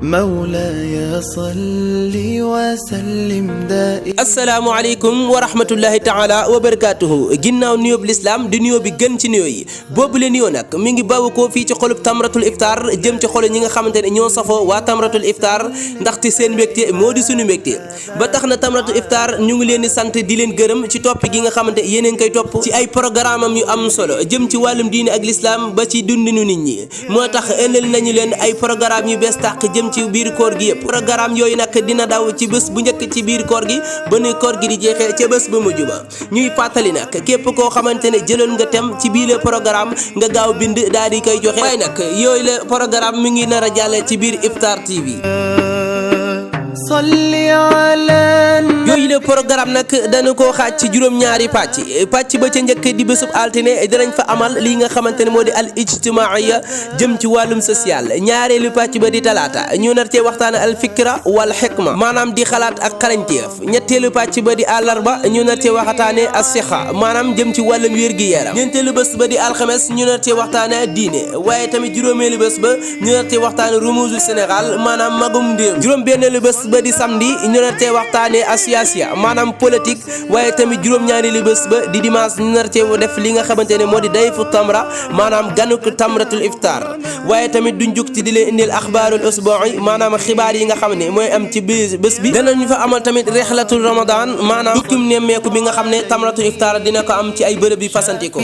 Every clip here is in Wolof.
مولاي صل وسلم دائما. asalaamaaleykum wa rahmatullahi taala wa barakaatuhu. ginnaaw nuyoo bi lislaam di nuyoo bi gën ci nuyoo yi boobule nuyoo nag mi ngi bawoo ko fii ci xolub tamratul iftar jëm ci xolu ñi nga xamante ne ñoo safoo waa tamratul iftar ndaxte seen mbégte moo di suñu mbégte ba tax na tamratul iftar ñu ngi leen di sant di leen gërëm ci topp gi nga xamante yéen a ngi koy topp ci ay programme am yu am solo jëm ci wàllum diine ak lislaam ba ci dundinu nit ñi moo tax indil nañu leen ay programme yu bees tàq jëm ci biir koor gi yëpp programme yooyu nag dina daw ci bés bu njëkk ci biir koor gi ba ni koor gi di jeexee ca bés ba mujj ba ñuy fàttali nag képp koo xamante ne jëloon nga tem ci biir programme nga gaaw bind daal di koy joxe waaye nag yooyu la programme mi ngi nar a jàlle ci biir Iftar TV. yooyu la programme nag dana koo xaaj ci juróom-ñaari pàcc ba ca njëkk di bésub altine dinañ fa amal li nga xamante ne moo di al ijtimaaiya jëm ci wàllum social ñaareelu pàcc ba di talaata ñu nar cee waxtaan al fikra wal xikma maanaam di xalaat ak xarañteef ñetteelu pàcc ba di àllarba ñu nar cee waxtaane as sixa maanaam jëm ci wàllum wér-gi-yaram ñeenteelu bés ba di alxames ñu nar cee waxtaane diine waaye tamit juróomeelu bés ba ñu nar cee waxtaane rumuusu Sénégal maanaam magum ndéem juróom-benneelu bés ba di samedi ñu nar cee waxtaane asiyaasiya maanaam politique waaye tamit juróom-ñaareelu bés ba di dimanche ñu nar cee def li nga xamante ne moo di dayfu tamra maanaam ganuk tamratul iftar waaye tamit duñ jug ci di leen indil axbaarul usbu'i maanaam xibaar yi nga xam ne mooy am ci bés bi danañu fa amal tamit rexlatul ramadan maanaam tukkim nemmeeku bi nga xam ne tamratul iftar dina ko am ci ay bërëb yi fasantikoo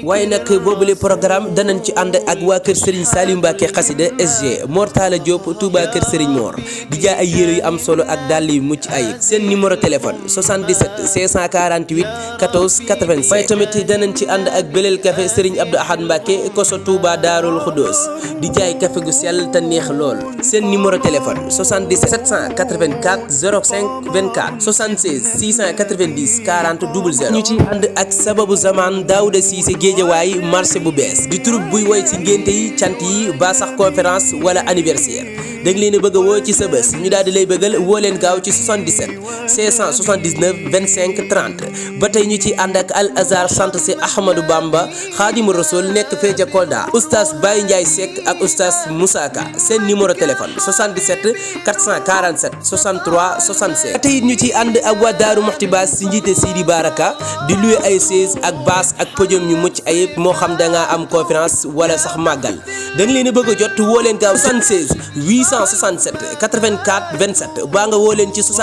waaye nag boobule programme danañ ci ànd ak waa kër Serigne Saliou Mbacke xasida SG Mortala Diop Touba kër Serigne Mor di jaay ay yére yu am solo ak dàll yu mucc ayib seen numéro téléphone 77 548 14 85 waaye tamit danañ ci ànd ak Belel Café Serigne Abdou Ahad Mbacke koso Touba Daarul Khoudoss di jaay café gu sell te neex lool seen numéro téléphone 77 784 05 24 76 690 40 00 ñu ci ànd ak sababu zaman Daouda Cissé Géejawaay marché bu bees di troupe buy woy ci ngénte yi cant yi ba sax conférence wala anniversaire da nga leen a bëgg a woo ci sa bés ñu daal di lay bëggal woo leen gaaw ci 77 579 25 30 ba tey ñu ci ànd ak Al Azhar sant si Ahmadou Bamba Xaadimu Rasul nekk fee ca Kolda oustaz Baye Ndiaye Seck ak oustaz Moussa Ka seen numéro téléphone 77 447 63 67 ba tey ñu ci ànd ak waa Daaru Muxti Baas si njiite Sidi Baraka di loué ay chaise ak baas ak podium ñu mucc ayib moo xam da nga am conférence wala sax màggal da nga leen a bëgg a jot woo leen gaaw 76 867 84 27 baa nga woo leen ci